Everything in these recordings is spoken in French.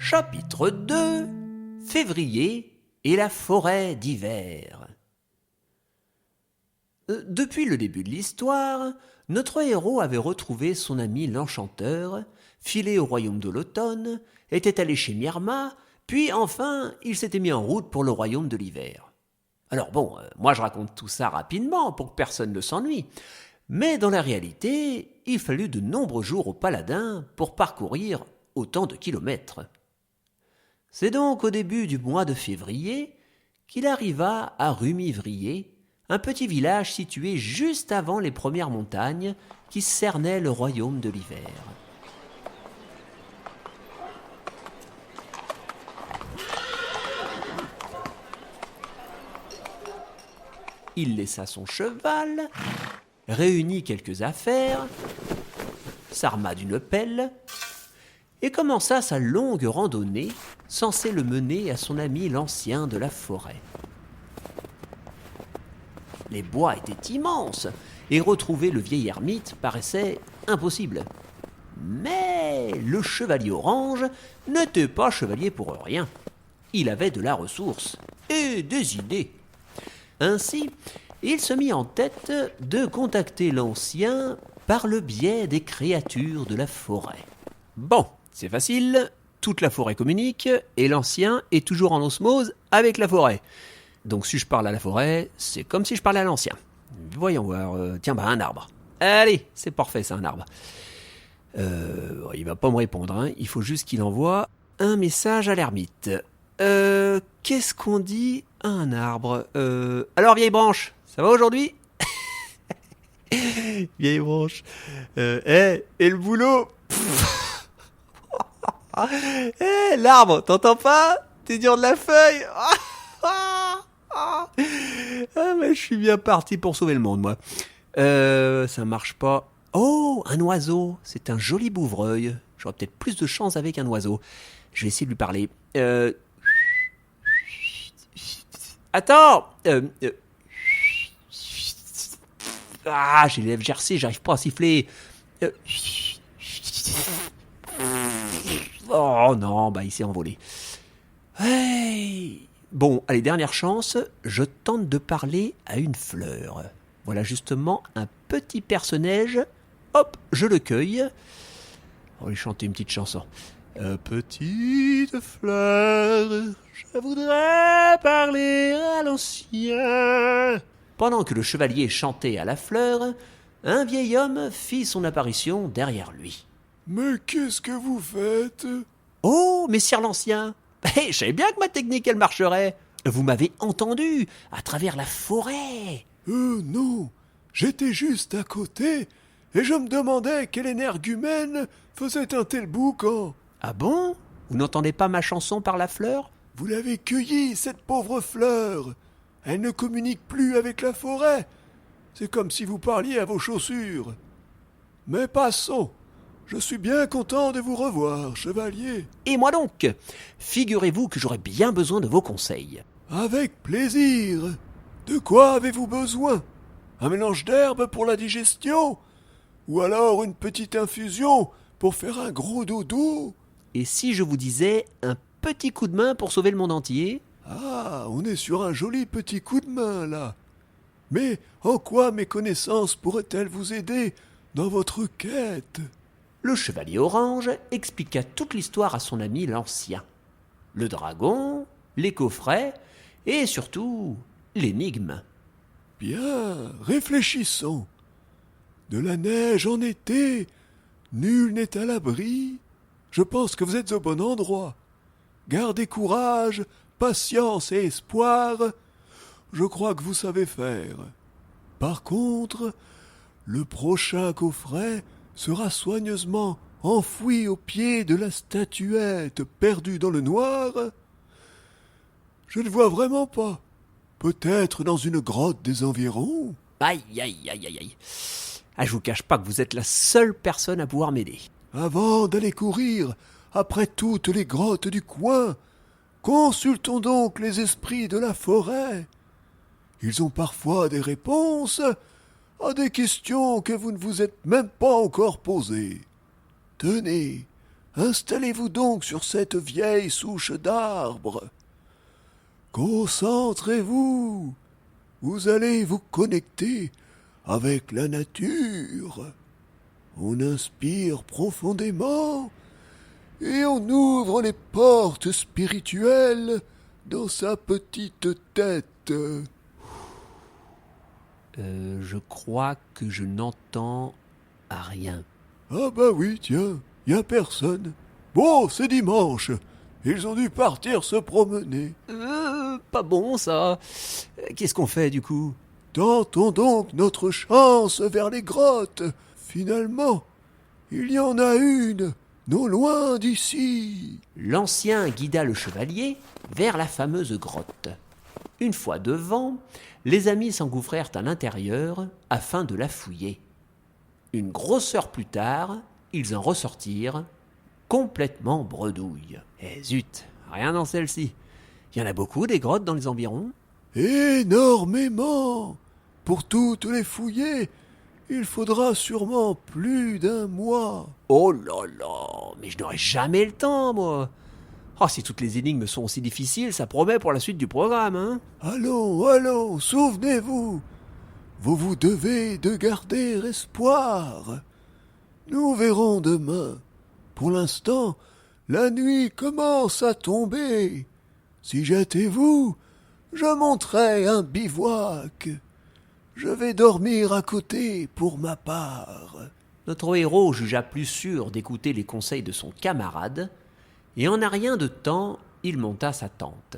Chapitre 2 Février et la forêt d'hiver. Depuis le début de l'histoire, notre héros avait retrouvé son ami l'enchanteur, filé au royaume de l'automne, était allé chez Myrma, puis enfin il s'était mis en route pour le royaume de l'hiver. Alors bon, moi je raconte tout ça rapidement pour que personne ne s'ennuie, mais dans la réalité, il fallut de nombreux jours au paladin pour parcourir autant de kilomètres. C'est donc au début du mois de février qu'il arriva à Rumivrier, un petit village situé juste avant les premières montagnes qui cernaient le royaume de l'hiver. Il laissa son cheval, réunit quelques affaires, s'arma d'une pelle et commença sa longue randonnée censée le mener à son ami l'ancien de la forêt. Les bois étaient immenses et retrouver le vieil ermite paraissait impossible. Mais le chevalier orange n'était pas chevalier pour rien. Il avait de la ressource et des idées. Ainsi, il se mit en tête de contacter l'ancien par le biais des créatures de la forêt. Bon, c'est facile, toute la forêt communique et l'ancien est toujours en osmose avec la forêt. Donc si je parle à la forêt, c'est comme si je parlais à l'ancien. Voyons voir, tiens, un arbre. Allez, c'est parfait, c'est un arbre. Il va pas me répondre, hein. Il faut juste qu'il envoie un message à l'ermite. Qu'est-ce qu'on dit à un arbre? Alors vieille branche, ça va aujourd'hui? Vieille branche. Et le boulot? L'arbre, t'entends pas? T'es dur de la feuille? Mais je suis bien parti pour sauver le monde, moi. Ça marche pas. Oh, un oiseau. C'est un joli bouvreuil. J'aurais peut-être plus de chance avec un oiseau. Je vais essayer de lui parler. Attends. J'ai les lèvres gercées, j'arrive pas à siffler. Oh non, il s'est envolé. Hey. Bon, allez, dernière chance, je tente de parler à une fleur. Voilà justement un petit personnage. Hop, je le cueille. On va lui chanter une petite chanson. Petite fleur, je voudrais parler à l'ancien. Pendant que le chevalier chantait à la fleur, un vieil homme fit son apparition derrière lui. Mais qu'est-ce que vous faites? Oh, messire l'ancien! Je savais bien que ma technique, elle marcherait. Vous m'avez entendu, à travers la forêt. Non, j'étais juste à côté, et je me demandais quel énergumène faisait un tel boucan. Ah bon? Vous n'entendez pas ma chanson par la fleur? Vous l'avez cueillie, cette pauvre fleur. Elle ne communique plus avec la forêt. C'est comme si vous parliez à vos chaussures. Mais passons. Je suis bien content de vous revoir, chevalier. Et moi donc? Figurez-vous que j'aurais bien besoin de vos conseils. Avec plaisir. De quoi avez-vous besoin? Un mélange d'herbes pour la digestion? Ou alors une petite infusion pour faire un gros dodo? Et si je vous disais un petit coup de main pour sauver le monde entier? Ah, on est sur un joli petit coup de main, là. Mais en quoi mes connaissances pourraient-elles vous aider dans votre quête? Le chevalier orange expliqua toute l'histoire à son ami l'ancien. Le dragon, les coffrets et surtout l'énigme. Bien, réfléchissons. De la neige en été, nul n'est à l'abri. Je pense que vous êtes au bon endroit. Gardez courage, patience et espoir. Je crois que vous savez faire. Par contre, le prochain coffret sera soigneusement enfoui au pied de la statuette perdue dans le noir. Je ne vois vraiment pas. Peut-être dans une grotte des environs? Aïe, aïe, aïe, aïe, aïe. Je vous cache pas que vous êtes la seule personne à pouvoir m'aider. Avant d'aller courir après toutes les grottes du coin, consultons donc les esprits de la forêt. Ils ont parfois des réponses à des questions que vous ne vous êtes même pas encore posées. Tenez, Installez-vous donc sur cette vieille souche d'arbre. Concentrez-vous. Vous allez vous connecter avec la nature. On inspire profondément et on ouvre les portes spirituelles dans sa petite tête. Je crois que je n'entends rien. Ah bah oui, tiens, y a personne. Bon, c'est dimanche. Ils ont dû partir se promener. Pas bon ça. Qu'est-ce qu'on fait du coup? Tentons donc notre chance vers les grottes. Finalement, il y en a une, non loin d'ici. L'ancien guida le chevalier vers la fameuse grotte. Une fois devant, les amis s'engouffrèrent à l'intérieur afin de la fouiller. Une grosse heure plus tard, ils en ressortirent complètement bredouilles. Eh zut, rien dans celle-ci. Il y en a beaucoup des grottes dans les environs? Énormément. Pour toutes les fouiller, il faudra sûrement plus d'1 mois. Oh là là, mais je n'aurai jamais le temps, moi. Oh, si toutes les énigmes sont aussi difficiles, ça promet pour la suite du programme, hein. Allons, souvenez-vous. Vous devez de garder espoir. Nous verrons demain. Pour l'instant, la nuit commence à tomber. Si j'étais vous, je monterais un bivouac. Je vais dormir à côté pour ma part. Notre héros jugea plus sûr d'écouter les conseils de son camarade, et en un rien de temps, il monta sa tente.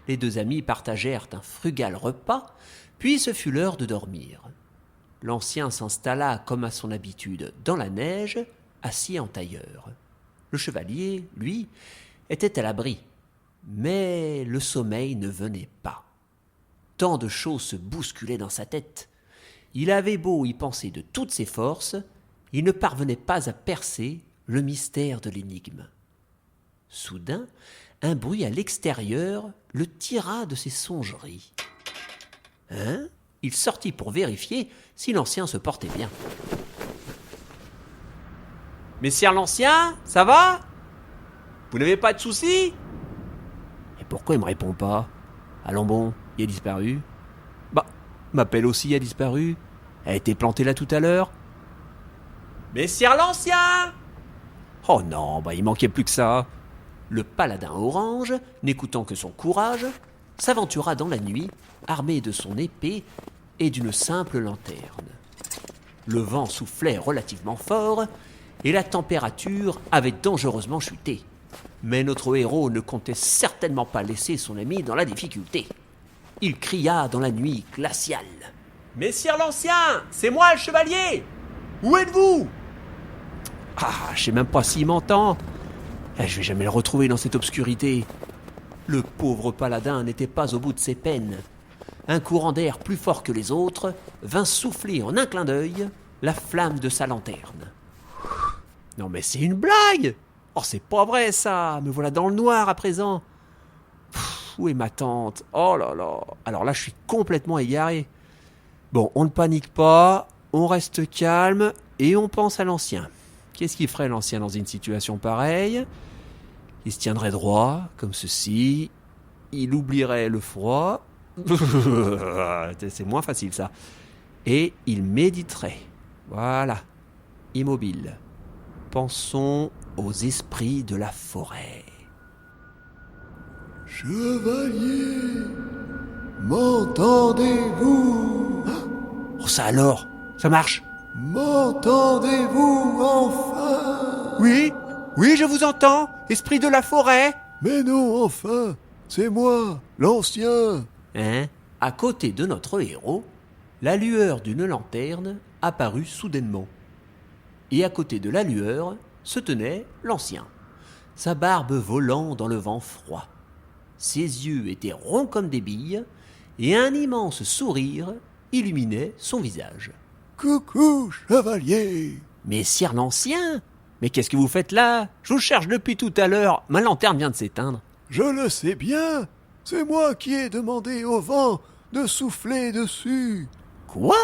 Les deux amis partagèrent un frugal repas, puis ce fut l'heure de dormir. L'ancien s'installa comme à son habitude dans la neige, assis en tailleur. Le chevalier, lui, était à l'abri, mais le sommeil ne venait pas. Tant de choses se bousculaient dans sa tête. Il avait beau y penser de toutes ses forces, il ne parvenait pas à percer le mystère de l'énigme. Soudain, un bruit à l'extérieur le tira de ses songeries. Hein? Il sortit pour vérifier si l'ancien se portait bien. « Messire l'ancien, ça va? Vous n'avez pas de soucis ?» Et pourquoi il me répond pas? Allons bon, il a disparu. Bah, ma pelle aussi a disparu. Elle a été plantée là tout à l'heure. « Messire l'ancien !» Oh non, il manquait plus que ça. Le paladin orange, n'écoutant que son courage, s'aventura dans la nuit, armé de son épée et d'une simple lanterne. Le vent soufflait relativement fort et la température avait dangereusement chuté. Mais notre héros ne comptait certainement pas laisser son ami dans la difficulté. Il cria dans la nuit glaciale. « Messire l'ancien, c'est moi le chevalier! Où êtes-vous » Ah, je sais même pas s'il m'entend. Je vais jamais le retrouver dans cette obscurité. Le pauvre paladin n'était pas au bout de ses peines. Un courant d'air plus fort que les autres vint souffler en un clin d'œil la flamme de sa lanterne. Non mais c'est une blague! Oh c'est pas vrai ça! Me voilà dans le noir à présent. Où est ma tante? Oh là là! Alors là je suis complètement égaré. Bon, on ne panique pas, on reste calme et on pense à l'ancien. Qu'est-ce qu'il ferait l'ancien dans une situation pareille? Il se tiendrait droit, comme ceci. Il oublierait le froid. C'est moins facile ça. Et il méditerait. Voilà. Immobile. Pensons aux esprits de la forêt. Chevalier, m'entendez-vous? Oh ça alors? Ça marche? M'entendez-vous enfin? Oui, je vous entends, esprit de la forêt. Mais non, enfin, c'est moi, l'ancien. Hein? À côté de notre héros, la lueur d'une lanterne apparut soudainement. Et à côté de la lueur se tenait l'ancien, sa barbe volant dans le vent froid. Ses yeux étaient ronds comme des billes, et un immense sourire illuminait son visage. Coucou, chevalier! Messire l'ancien! Mais qu'est-ce que vous faites là? Je vous cherche depuis tout à l'heure, ma lanterne vient de s'éteindre. Je le sais bien, c'est moi qui ai demandé au vent de souffler dessus. Quoi?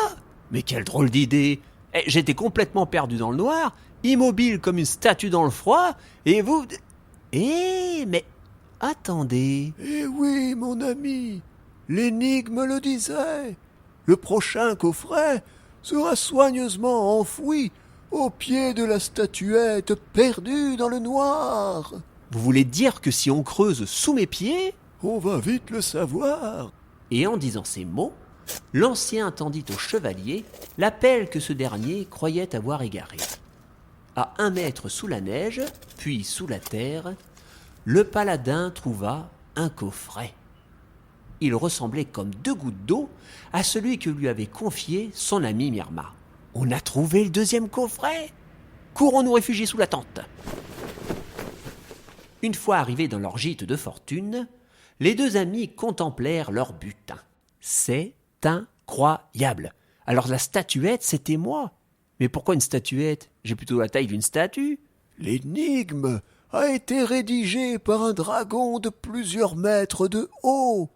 Mais quelle drôle d'idée! J'étais complètement perdu dans le noir, immobile comme une statue dans le froid, et vous... mais attendez... Eh oui, mon ami, l'énigme le disait. Le prochain coffret sera soigneusement enfoui au pied de la statuette perdue dans le noir. Vous voulez dire que si on creuse sous mes pieds... On va vite le savoir. Et en disant ces mots, l'ancien tendit au chevalier la pelle que ce dernier croyait avoir égarée. À 1 mètre sous la neige, puis sous la terre, le paladin trouva un coffret. Il ressemblait comme 2 gouttes d'eau à celui que lui avait confié son ami Myrma. « On a trouvé le 2e coffret ! Courons nous réfugier sous la tente !» Une fois arrivés dans leur gîte de fortune, les 2 amis contemplèrent leur butin. « C'est incroyable ! Alors la statuette, c'était moi. Mais pourquoi une statuette? J'ai plutôt la taille d'une statue. » L'énigme a été rédigée par un dragon de plusieurs mètres de haut.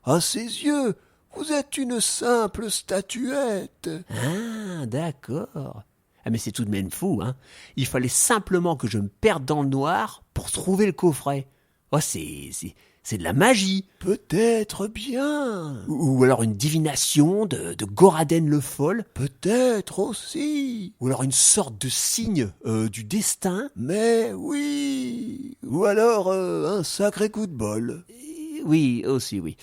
À ses yeux, vous êtes une simple statuette. Ah, d'accord. Ah, mais c'est tout de même fou, hein. Il fallait simplement que je me perde dans le noir pour trouver le coffret. Oh, c'est de la magie. Peut-être bien. Ou alors une divination de Goraden le Foll. Peut-être aussi. Ou alors une sorte de signe du destin. Mais oui. Ou alors un sacré coup de bol. Oui, aussi, oui.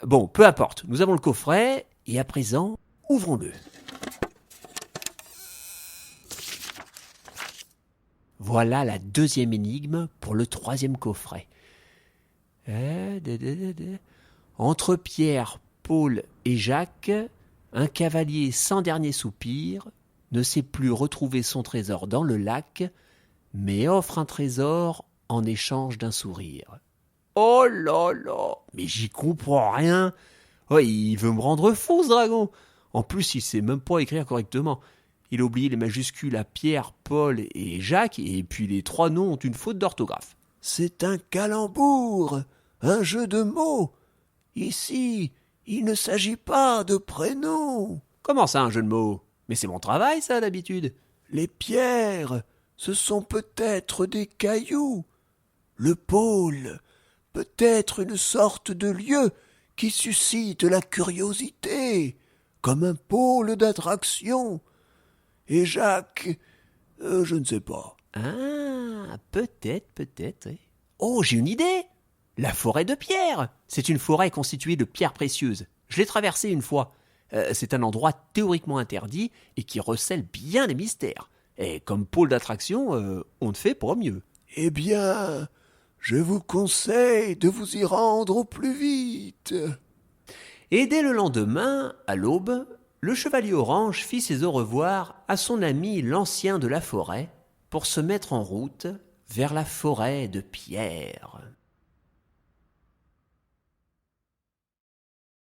Bon, peu importe. Nous avons le coffret, et à présent, ouvrons-le. Voilà la 2e énigme pour le 3e coffret. Entre Pierre, Paul et Jacques, un cavalier sans dernier soupir ne sait plus retrouver son trésor dans le lac, mais offre un trésor en échange d'un sourire. Oh là là, mais j'y comprends rien. Oh, il veut me rendre fou, ce dragon. En plus, il sait même pas écrire correctement. Il a oublié les majuscules à Pierre, Paul et Jacques, et puis les 3 noms ont une faute d'orthographe. C'est un calembour, un jeu de mots. Ici, il ne s'agit pas de prénoms. Comment ça, un jeu de mots? Mais c'est mon travail, ça, d'habitude. Les pierres, ce sont peut-être des cailloux. Le pôle, peut-être une sorte de lieu qui suscite la curiosité, comme un pôle d'attraction. Et Jacques, je ne sais pas. Ah, peut-être, oui. Oh, j'ai une idée! La forêt de pierre! C'est une forêt constituée de pierres précieuses. Je l'ai traversée une fois. C'est un endroit théoriquement interdit et qui recèle bien les mystères. Et comme pôle d'attraction, on ne fait pas mieux. Eh bien, je vous conseille de vous y rendre au plus vite. Et dès le lendemain, à l'aube, le chevalier orange fit ses au revoir à son ami l'ancien de la forêt pour se mettre en route vers la forêt de pierre.